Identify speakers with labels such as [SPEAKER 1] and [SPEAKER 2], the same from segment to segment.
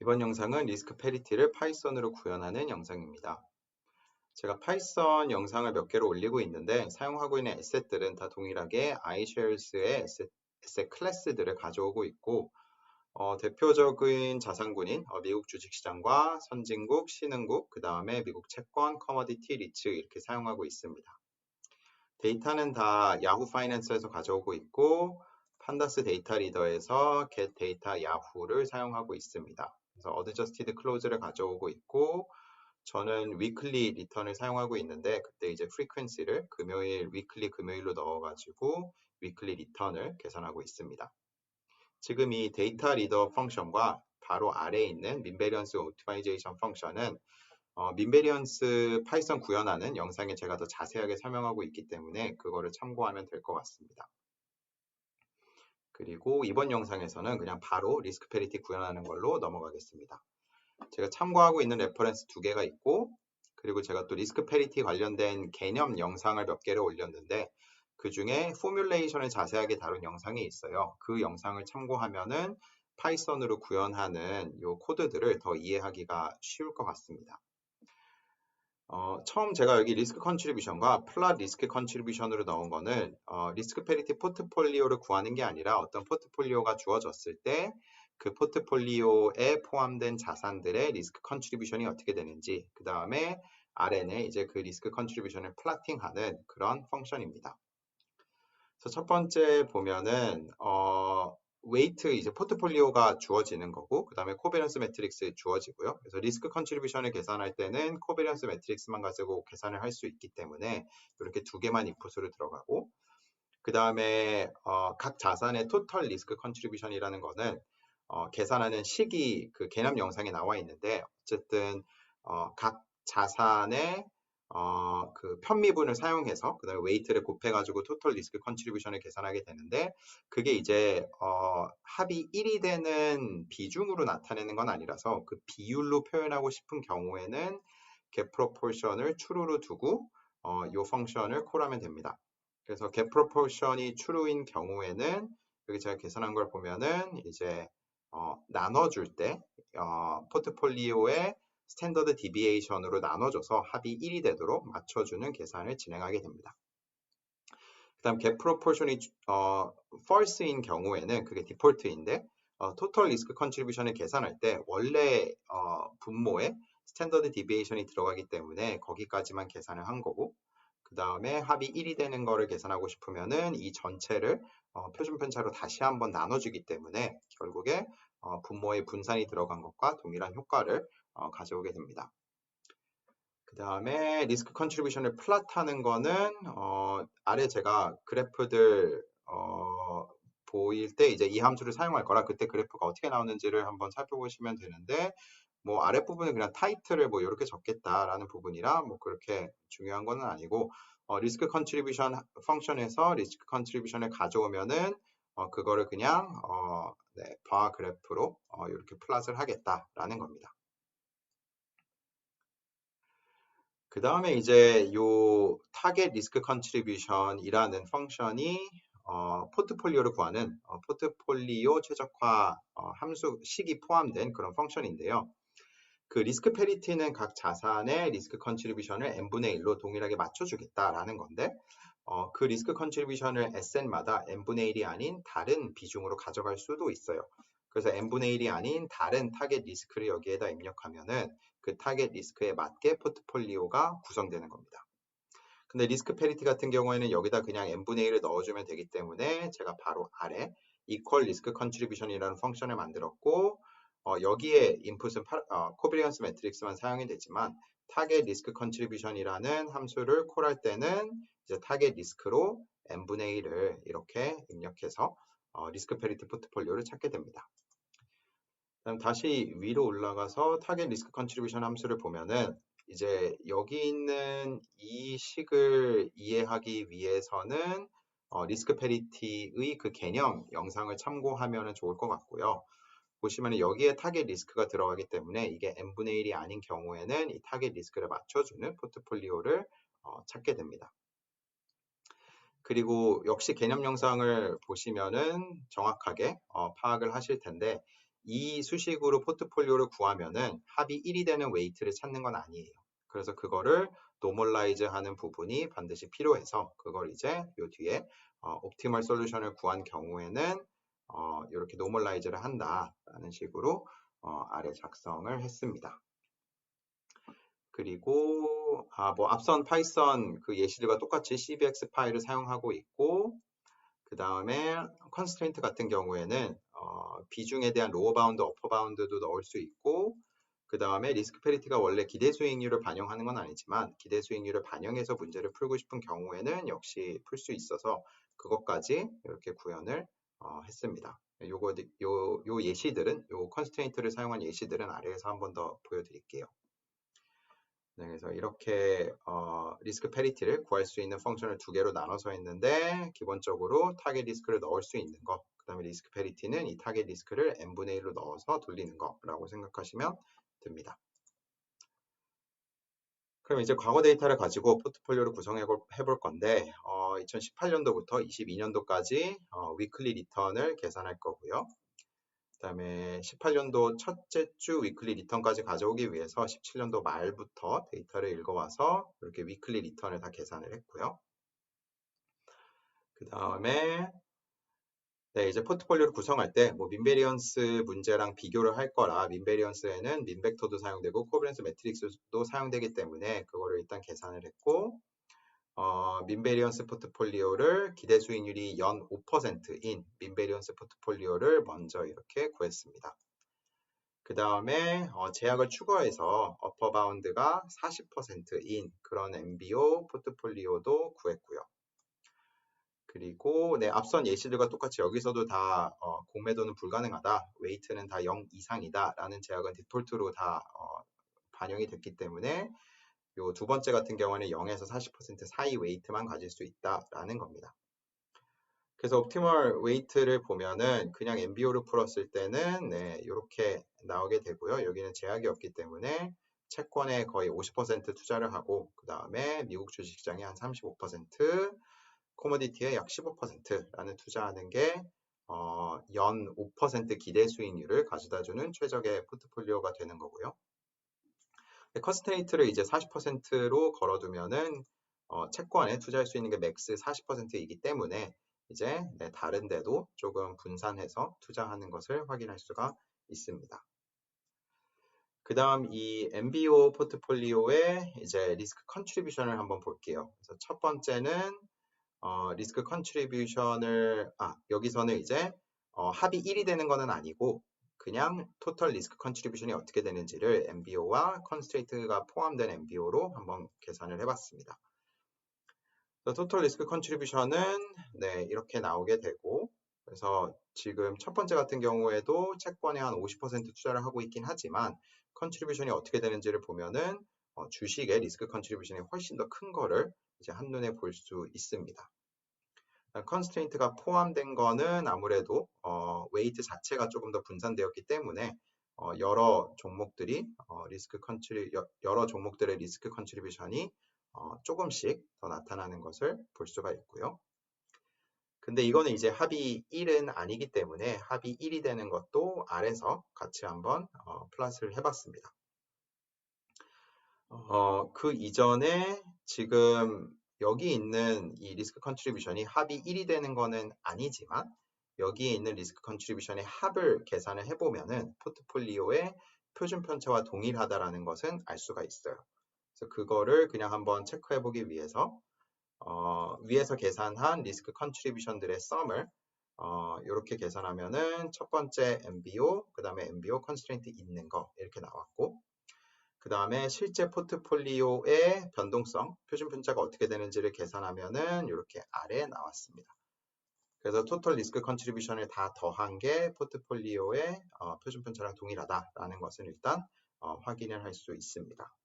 [SPEAKER 1] 이번 영상은 리스크 페리티를 파이썬으로 구현하는 영상입니다. 제가 파이썬 영상을 몇 개로 올리고 있는데 사용하고 있는 에셋들은 다 동일하게 iShares의 에셋 클래스들을 가져오고 있고 대표적인 자산군인 미국 주식시장과 선진국, 신흥국, 그 다음에 미국 채권, 커머디티, 리츠 이렇게 사용하고 있습니다. 데이터는 다 야후 파이낸스에서 가져오고 있고 판다스 데이터 리더에서 get 데이터 야후를 사용하고 있습니다. 그래서 어드저스티드 클로즈를 가져오고 있고 저는 위클리 리턴을 사용하고 있는데 그때 이제 프리퀀시를 금요일 위클리 금요일로 넣어가지고 위클리 리턴을 계산하고 있습니다. 지금 이 데이터 리더 펑션과 바로 아래에 있는 민베리언스 오토마이제이션 펑션은 민베리언스 파이썬 구현하는 영상에 제가 더 자세하게 설명하고 있기 때문에 그거를 참고하면 될 것 같습니다. 그리고 이번 영상에서는 그냥 바로 리스크 페리티 구현하는 걸로 넘어가겠습니다. 제가 참고하고 있는 레퍼런스 2개가 있고 그리고 제가 또 리스크 페리티 관련된 개념 영상을 몇 개를 올렸는데 그 중에 포뮬레이션을 자세하게 다룬 영상이 있어요. 그 영상을 참고하면은 파이썬으로 구현하는 요 코드들을 더 이해하기가 쉬울 것 같습니다. 처음 제가 여기 리스크 컨트리뷰션과 플랫 리스크 컨트리뷰션으로 넣은 거는 리스크 페리티 포트폴리오를 구하는 게 아니라 어떤 포트폴리오가 주어졌을 때 그 포트폴리오에 포함된 자산들의 리스크 컨트리뷰션이 어떻게 되는지 그 다음에 아래는 이제 그 리스크 컨트리뷰션을 플라팅하는 그런 펑션입니다. 그래서 첫 번째 보면은 웨이트 이제 포트폴리오가 주어지는 거고 그 다음에 코베런스 매트릭스 주어지고요. 그래서 리스크 컨트리뷰션을 계산할 때는 코베런스 매트릭스만 가지고 계산을 할 수 있기 때문에 이렇게 두 개만 인풋으로 들어가고 그 다음에 각 자산의 토털 리스크 컨트리뷰션이라는 거는 계산하는 식이 그 개념 영상에 나와 있는데 어쨌든 각 자산의 그 편미분을 사용해서 그 다음에 웨이트를 곱해가지고 토털 리스크 컨트리뷰션을 계산하게 되는데 그게 이제 합이 1이 되는 비중으로 나타내는 건 아니라서 그 비율로 표현하고 싶은 경우에는 get proportion을 true로 두고 이 펑션을 콜하면 됩니다. 그래서 get proportion이 true인 경우에는 여기 제가 계산한 걸 보면은 이제 나눠줄 때 포트폴리오의 스탠더드 디비에이션으로 나눠줘서 합이 1이 되도록 맞춰주는 계산을 진행하게 됩니다. 그 다음 get proportion이 false인 경우에는 그게 디폴트인데 total risk contribution을 계산할 때 원래 분모에 스탠더드 디비에이션이 들어가기 때문에 거기까지만 계산을 한 거고 그 다음에 합이 1이 되는 거를 계산하고 싶으면은 이 전체를 표준 편차로 다시 한번 나눠주기 때문에 결국에 분모의 분산이 들어간 것과 동일한 효과를 가져오게 됩니다. 그 다음에 리스크 컨트리뷰션을 플랫하는 거는 아래 제가 그래프들 보일 때 이제 이 함수를 사용할 거라 그때 그래프가 어떻게 나오는지를 한번 살펴보시면 되는데 뭐 아랫부분은 그냥 타이틀을 뭐 이렇게 적겠다라는 부분이라 뭐 그렇게 중요한 거는 아니고 리스크 컨트리뷰션 펑션에서 리스크 컨트리뷰션을 가져오면은 그거를 그냥 바 그래프로 이렇게 플랫을 하겠다라는 겁니다. 그 다음에 이제 요 타겟 리스크 컨트리뷰션이라는 펑션이 포트폴리오를 구하는 포트폴리오 최적화 함수 식이 포함된 그런 펑션인데요. 그 리스크 페리티는 각 자산의 리스크 컨트리뷰션을 n분의 1로 동일하게 맞춰주겠다라는 건데 그 리스크 컨트리뷰션을 에셋마다 n분의 1이 아닌 다른 비중으로 가져갈 수도 있어요. 그래서 n분의 1이 아닌 다른 타겟 리스크를 여기에다 입력하면은 그 타겟 리스크에 맞게 포트폴리오가 구성되는 겁니다. 근데 리스크 페리티 같은 경우에는 여기다 그냥 n분의 1을 넣어주면 되기 때문에 제가 바로 아래 equal risk contribution이라는 펑션을 만들었고 여기에 인풋은 코비리언스 매트릭스만 사용이 되지만 타겟 리스크 컨트리뷰션이라는 함수를 콜할 때는 이제 타겟 리스크로 n분의 1을 이렇게 입력해서 리스크 페리티 포트폴리오를 찾게 됩니다. 그다음 다시 위로 올라가서 타겟 리스크 컨트리뷰션 함수를 보면은 이제 여기 있는 이 식을 이해하기 위해서는 리스크 페리티의 그 개념 영상을 참고하면 좋을 것 같고요. 보시면 여기에 타겟 리스크가 들어가기 때문에 이게 n분의 1이 아닌 경우에는 이 타겟 리스크를 맞춰주는 포트폴리오를 찾게 됩니다. 그리고 역시 개념 영상을 보시면은 정확하게 파악을 하실 텐데 이 수식으로 포트폴리오를 구하면은 합이 1이 되는 웨이트를 찾는 건 아니에요. 그래서 그거를 노멀라이즈 하는 부분이 반드시 필요해서 그걸 이제 요 뒤에 옵티멀 솔루션을 구한 경우에는 이렇게 노멀라이즈를 한다라는 식으로 아래 작성을 했습니다. 그리고 뭐 앞선 파이썬 그 예시들과 똑같이 CBX 파일을 사용하고 있고, 그 다음에 컨스트레인트 같은 경우에는 비중에 대한 로어 바운드, 어퍼 바운드도 넣을 수 있고, 그 다음에 리스크 페리티가 원래 기대 수익률을 반영하는 건 아니지만 기대 수익률을 반영해서 문제를 풀고 싶은 경우에는 역시 풀 수 있어서 그것까지 이렇게 구현을 했습니다. 요 예시들은, 요 컨스트레인트를 사용한 예시들은 아래에서 한 번 더 보여드릴게요. 네, 그래서 이렇게 리스크 페리티를 구할 수 있는 펑션을 두 개로 나눠서 했는데, 기본적으로 타겟 리스크를 넣을 수 있는 거, 그 다음에 리스크 페리티는 이 타겟 리스크를 n분의 1로 넣어서 돌리는 거라고 생각하시면 됩니다. 그럼 이제 과거 데이터를 가지고 포트폴리오를 구성해 볼 건데, 2018년도부터 22년도까지 위클리 리턴을 계산할 거고요. 그 다음에 18년도 첫째 주 위클리 리턴까지 가져오기 위해서 17년도 말부터 데이터를 읽어와서 이렇게 위클리 리턴을 다 계산을 했고요. 그 다음에 네, 이제 포트폴리오를 구성할 때 뭐 민베리언스 문제랑 비교를 할 거라, 민베리언스에는 민벡터도 사용되고 코브랜스 매트릭스도 사용되기 때문에 그거를 일단 계산을 했고, 민베리언스 포트폴리오를 기대 수익률이 연 5%인 민베리언스 포트폴리오를 먼저 이렇게 구했습니다. 그 다음에 제약을 추가해서 어퍼 바운드가 40%인 그런 MBO 포트폴리오도 구했고요. 그리고 네, 앞선 예시들과 똑같이 여기서도 다 공매도는 불가능하다, 웨이트는 다 0 이상이다 라는 제약은 디폴트로 다 반영이 됐기 때문에 요 두 번째 같은 경우는 0에서 40% 사이 웨이트만 가질 수 있다라는 겁니다. 그래서 옵티멀 웨이트를 보면은 그냥 MBO를 풀었을 때는 네, 이렇게 나오게 되고요. 여기는 제약이 없기 때문에 채권에 거의 50% 투자를 하고, 그 다음에 미국 주식시장에 한 35%, 코모디티에 약 15%라는 투자하는 게 연 5% 기대 수익률을 가져다주는 최적의 포트폴리오가 되는 거고요. 컨스트레인트를 이제 40%로 걸어두면은 채권에 투자할 수 있는 게 맥스 40%이기 때문에 이제 네, 다른 데도 조금 분산해서 투자하는 것을 확인할 수가 있습니다. 그 다음 이 MBO 포트폴리오의 이제 리스크 컨트리뷰션을 한번 볼게요. 그래서 첫 번째는 리스크 컨트리뷰션을 여기서는 이제 합이 1이 되는 거는 아니고 그냥 토탈 리스크 컨트리뷰션이 어떻게 되는지를 MBO와 컨스트레인트가 포함된 MBO로 한번 계산을 해봤습니다. 토탈 리스크 컨트리뷰션은 네, 이렇게 나오게 되고, 그래서 지금 첫 번째 같은 경우에도 채권에 한 50% 투자를 하고 있긴 하지만 컨트리뷰션이 어떻게 되는지를 보면은 주식의 리스크 컨트리뷰션이 훨씬 더 큰 거를 이제 한눈에 볼 수 있습니다. 컨스트레인트가 포함된 거는 아무래도 웨이트 자체가 조금 더 분산되었기 때문에 여러 종목들의 리스크 컨트리뷰션이 조금씩 더 나타나는 것을 볼 수가 있고요. 근데 이거는 이제 합이 1은 아니기 때문에 합이 1이 되는 것도 아래서 같이 한번 플러스를 해봤습니다. 그 이전에 지금 여기 있는 이 리스크 컨트리뷰션이 합이 1이 되는 거는 아니지만 여기에 있는 리스크 컨트리뷰션의 합을 계산을 해보면은 포트폴리오의 표준 편차와 동일하다라는 것은 알 수가 있어요. 그래서 그거를 그냥 한번 체크해 보기 위해서 위에서 계산한 리스크 컨트리뷰션들의 썸을 이렇게 계산하면은 첫 번째 MBO, 그 다음에 MBO 컨스트레인트 있는 거 이렇게 나왔고, 그 다음에 실제 포트폴리오의 변동성, 표준 편차가 어떻게 되는지를 계산하면은 이렇게 아래에 나왔습니다. 그래서 토탈 리스크 컨트리뷰션을 다 더한 게 포트폴리오의 표준 편차랑 동일하다라는 것을 일단 확인을 할 수 있습니다.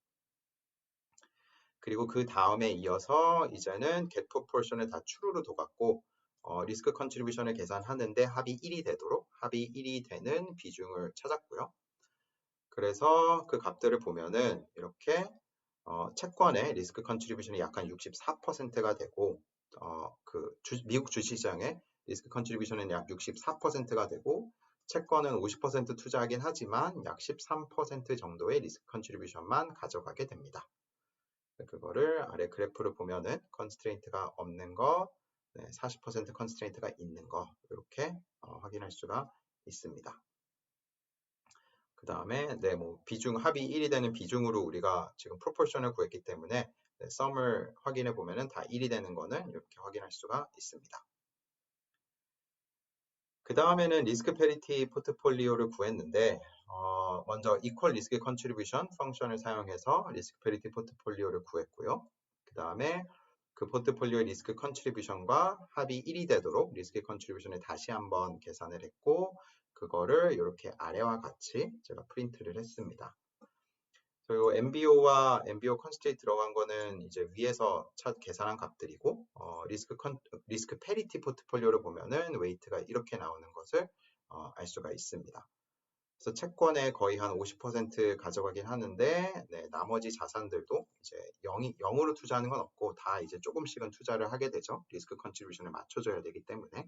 [SPEAKER 1] 그리고 그 다음에 이어서 이제는 get proportion을 다 true로 둬갖고 리스크 컨트리뷰션을 계산하는데 합이 1이 되도록 합이 1이 되는 비중을 찾았고요. 그래서 그 값들을 보면은 이렇게 채권의 리스크 컨트리뷰션이 약간 64%가 되고 미국 주식시장의 리스크 컨트리뷰션은 약 64%가 되고 채권은 50% 투자하긴 하지만 약 13% 정도의 리스크 컨트리뷰션만 가져가게 됩니다. 그거를 아래 그래프를 보면은 컨스트레인트가 없는 거, 40% 컨스트레인트가 있는 거 이렇게 확인할 수가 있습니다. 그 다음에 비중 합이 1이 되는 비중으로 우리가 지금 프로포션을 구했기 때문에 썸을 확인해 보면은 다 1이 되는 거는 이렇게 확인할 수가 있습니다. 그 다음에는 리스크 페리티 포트폴리오를 구했는데 먼저 이퀄 리스크 컨트리뷰션 펑션을 사용해서 리스크 페리티 포트폴리오를 구했고요. 그 다음에 그 포트폴리오의 리스크 컨트리뷰션과 합이 1이 되도록 리스크 컨트리뷰션을 다시 한번 계산을 했고 그거를 이렇게 아래와 같이 제가 프린트를 했습니다. 그리고 MBO와 MBO 컨스트레이트 들어간 거는 이제 위에서 계산한 값들이고 리스크 페리티 포트폴리오를 보면은 웨이트가 이렇게 나오는 것을 알 수가 있습니다. 그래서 채권에 거의 한 50% 가져가긴 하는데 나머지 자산들도 이제 0으로 투자하는 건 없고 다 이제 조금씩은 투자를 하게 되죠. 리스크 컨트리뷰션을 맞춰줘야 되기 때문에.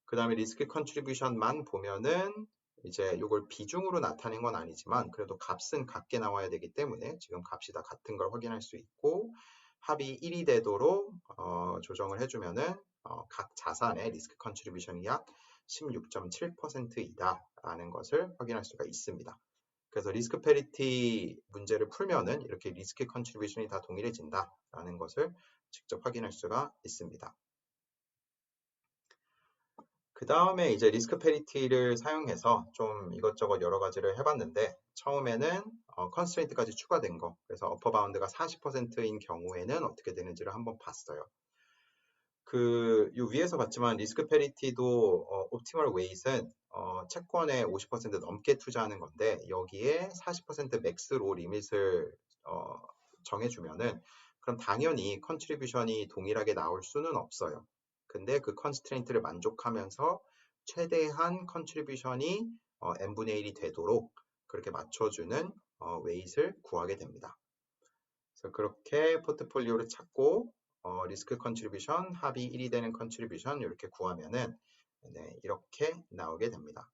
[SPEAKER 1] 그 다음에 리스크 컨트리뷰션만 보면은 이제 이걸 비중으로 나타낸 건 아니지만 그래도 값은 같게 나와야 되기 때문에 지금 값이 다 같은 걸 확인할 수 있고 합이 1이 되도록 조정을 해주면은 각 자산의 리스크 컨트리뷰션이 약 16.7%이다 라는 것을 확인할 수가 있습니다. 그래서 리스크 페리티 문제를 풀면은 이렇게 리스크 컨트리뷰션이 다 동일해진다 라는 것을 직접 확인할 수가 있습니다. 그 다음에 이제 리스크 페리티를 사용해서 좀 이것저것 여러 가지를 해봤는데 처음에는 컨스트레인트까지 추가된 거 그래서 어퍼 바운드가 40%인 경우에는 어떻게 되는지를 한번 봤어요. 요 위에서 봤지만 리스크 페리티도 옵티멀 웨이트는 채권에 50% 넘게 투자하는 건데 여기에 40% 맥스로 리밋을 정해주면은 그럼 당연히 컨트리뷰션이 동일하게 나올 수는 없어요. 근데 그 컨스트레인트를 만족하면서 최대한 컨트리뷰션이 n분의 1이 되도록 그렇게 맞춰주는 웨이트를 구하게 됩니다. 그래서 그렇게 포트폴리오를 찾고 리스크 컨트리뷰션, 합이 1이 되는 컨트리뷰션 이렇게 구하면은 이렇게 나오게 됩니다.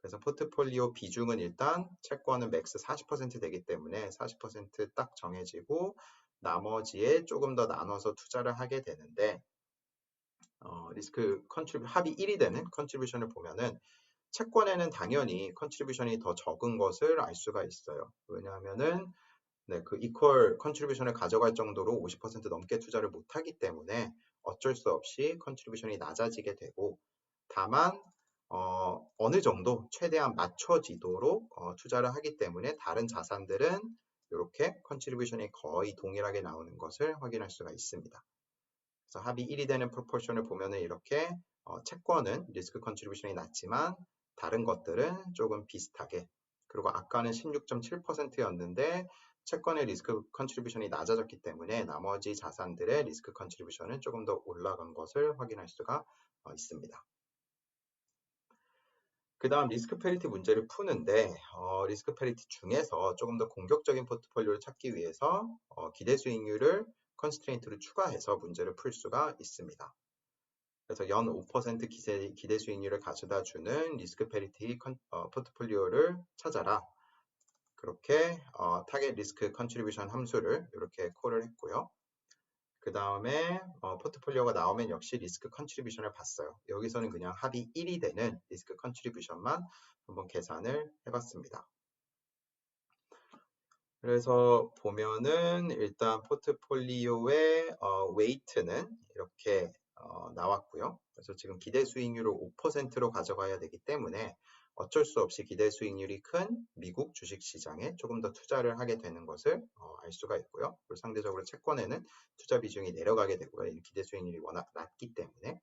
[SPEAKER 1] 그래서 포트폴리오 비중은 일단 채권은 맥스 40% 되기 때문에 40% 딱 정해지고 나머지에 조금 더 나눠서 투자를 하게 되는데 리스크 컨트리뷰 합이 1이 되는 컨트리뷰션을 보면은 채권에는 당연히 컨트리뷰션이 더 적은 것을 알 수가 있어요. 왜냐하면은 그 이퀄 컨트리뷰션을 가져갈 정도로 50% 넘게 투자를 못하기 때문에 어쩔 수 없이 컨트리뷰션이 낮아지게 되고 다만 어느 정도 최대한 맞춰지도록 투자를 하기 때문에 다른 자산들은 이렇게 컨트리뷰션이 거의 동일하게 나오는 것을 확인할 수가 있습니다. 그래서 합이 1이 되는 프로포션을 보면은 이렇게 채권은 리스크 컨트리뷰션이 낮지만 다른 것들은 조금 비슷하게 그리고 아까는 16.7%였는데 채권의 리스크 컨트리뷰션이 낮아졌기 때문에 나머지 자산들의 리스크 컨트리뷰션은 조금 더 올라간 것을 확인할 수가 있습니다. 그 다음 리스크 페리티 문제를 푸는데 리스크 페리티 중에서 조금 더 공격적인 포트폴리오를 찾기 위해서 기대 수익률을 컨스트레인트로 추가해서 문제를 풀 수가 있습니다. 그래서 연 5% 기대 수익률을 가져다 주는 리스크 페리티 포트폴리오를 찾아라. 그렇게 타겟 리스크 컨트리뷰션 함수를 이렇게 콜을 했고요. 그 다음에 포트폴리오가 나오면 역시 리스크 컨트리뷰션을 봤어요. 여기서는 그냥 합이 1이 되는 리스크 컨트리뷰션만 한번 계산을 해봤습니다. 그래서 보면은 일단 포트폴리오의 웨이트는 이렇게 나왔고요. 그래서 지금 기대 수익률을 5%로 가져가야 되기 때문에 어쩔 수 없이 기대 수익률이 큰 미국 주식시장에 조금 더 투자를 하게 되는 것을 알 수가 있고요. 그리고 상대적으로 채권에는 투자 비중이 내려가게 되고요. 기대 수익률이 워낙 낮기 때문에.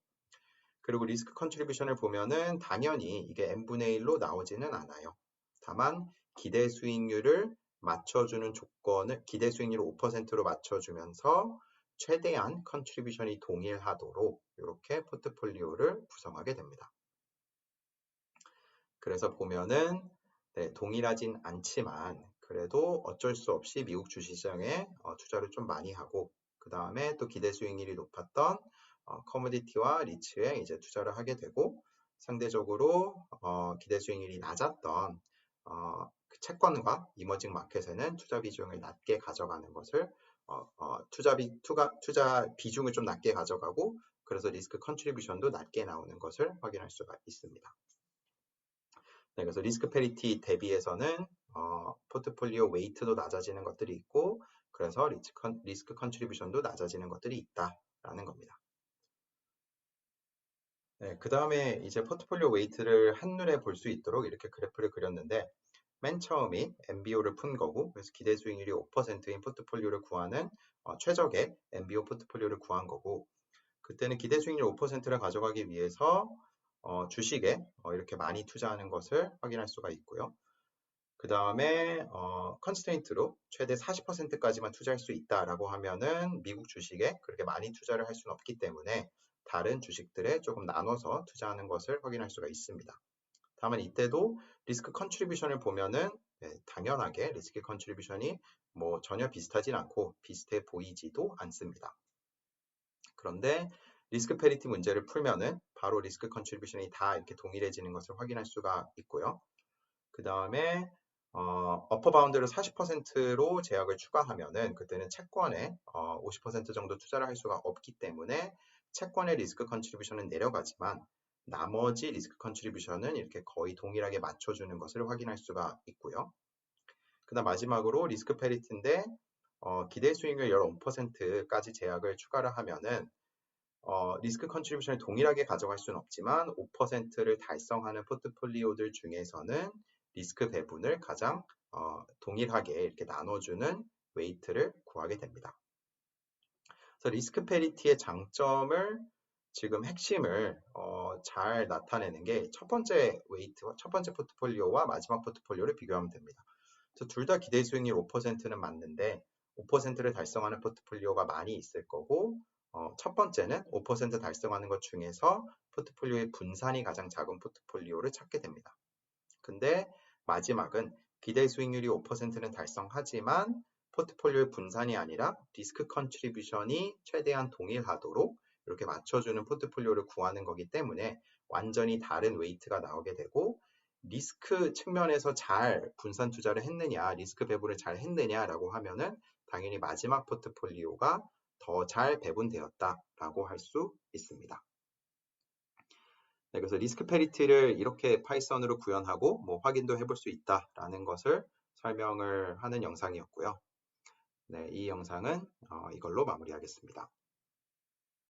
[SPEAKER 1] 그리고 리스크 컨트리뷰션을 보면은 당연히 이게 n분의 1로 나오지는 않아요. 다만 기대 수익률을 맞춰주는 조건을 기대 수익률을 5%로 맞춰주면서 최대한 컨트리뷰션이 동일하도록 이렇게 포트폴리오를 구성하게 됩니다. 그래서 보면은 동일하진 않지만 그래도 어쩔 수 없이 미국 주식시장에 투자를 좀 많이 하고 그 다음에 또 기대 수익률이 높았던 커머디티와 리츠에 이제 투자를 하게 되고 상대적으로 기대 수익률이 낮았던 그 채권과 이머징 마켓에는 투자 비중을 낮게 가져가는 것을 투자 비중을 좀 낮게 가져가고 그래서 리스크 컨트리뷰션도 낮게 나오는 것을 확인할 수가 있습니다. 네, 그래서 리스크 페리티 대비해서는 포트폴리오 웨이트도 낮아지는 것들이 있고 그래서 리스크 컨트리뷰션도 낮아지는 것들이 있다라는 겁니다. 네, 그 다음에 이제 포트폴리오 웨이트를 한눈에 볼 수 있도록 이렇게 그래프를 그렸는데 맨 처음이 MBO를 푼 거고 그래서 기대 수익률이 5%인 포트폴리오를 구하는 최적의 MBO 포트폴리오를 구한 거고 그때는 기대 수익률 5%를 가져가기 위해서 주식에 이렇게 많이 투자하는 것을 확인할 수가 있고요. 그 다음에 컨스트레인트로 최대 40%까지만 투자할 수 있다라고 하면은 미국 주식에 그렇게 많이 투자를 할 수는 없기 때문에 다른 주식들에 조금 나눠서 투자하는 것을 확인할 수가 있습니다. 다만 이때도 리스크 컨트리뷰션을 보면은 당연하게 리스크 컨트리뷰션이 뭐 전혀 비슷하진 않고 비슷해 보이지도 않습니다. 그런데 리스크 페리티 문제를 풀면은 바로 리스크 컨트리뷰션이 다 이렇게 동일해지는 것을 확인할 수가 있고요. 그 다음에 어퍼 바운드를 40%로 제약을 추가하면은 그때는 채권에 50% 정도 투자를 할 수가 없기 때문에 채권의 리스크 컨트리뷰션은 내려가지만 나머지 리스크 컨트리뷰션은 이렇게 거의 동일하게 맞춰주는 것을 확인할 수가 있고요. 그 다음 마지막으로 리스크 페리티인데 기대 수익률 15%까지 제약을 추가를 하면은 리스크 컨트리뷰션을 동일하게 가져갈 수는 없지만 5%를 달성하는 포트폴리오들 중에서는 리스크 배분을 가장 동일하게 이렇게 나눠주는 웨이트를 구하게 됩니다. 그래서 리스크 페리티의 장점을 지금 핵심을 잘 나타내는 게 첫 번째 웨이트와 첫 번째 포트폴리오와 마지막 포트폴리오를 비교하면 됩니다. 그래서 둘 다 기대 수익률 5%는 맞는데 5%를 달성하는 포트폴리오가 많이 있을 거고 첫 번째는 5% 달성하는 것 중에서 포트폴리오의 분산이 가장 작은 포트폴리오를 찾게 됩니다. 근데 마지막은 기대 수익률이 5%는 달성하지만 포트폴리오의 분산이 아니라 리스크 컨트리뷰션이 최대한 동일하도록 이렇게 맞춰주는 포트폴리오를 구하는 거기 때문에 완전히 다른 웨이트가 나오게 되고 리스크 측면에서 잘 분산 투자를 했느냐, 리스크 배분을 잘 했느냐라고 하면은 당연히 마지막 포트폴리오가 더 잘 배분되었다라고 할 수 있습니다. 네, 그래서 리스크 페리티를 이렇게 파이썬으로 구현하고 뭐 확인도 해볼 수 있다라는 것을 설명을 하는 영상이었고요. 네, 이 영상은 이걸로 마무리하겠습니다.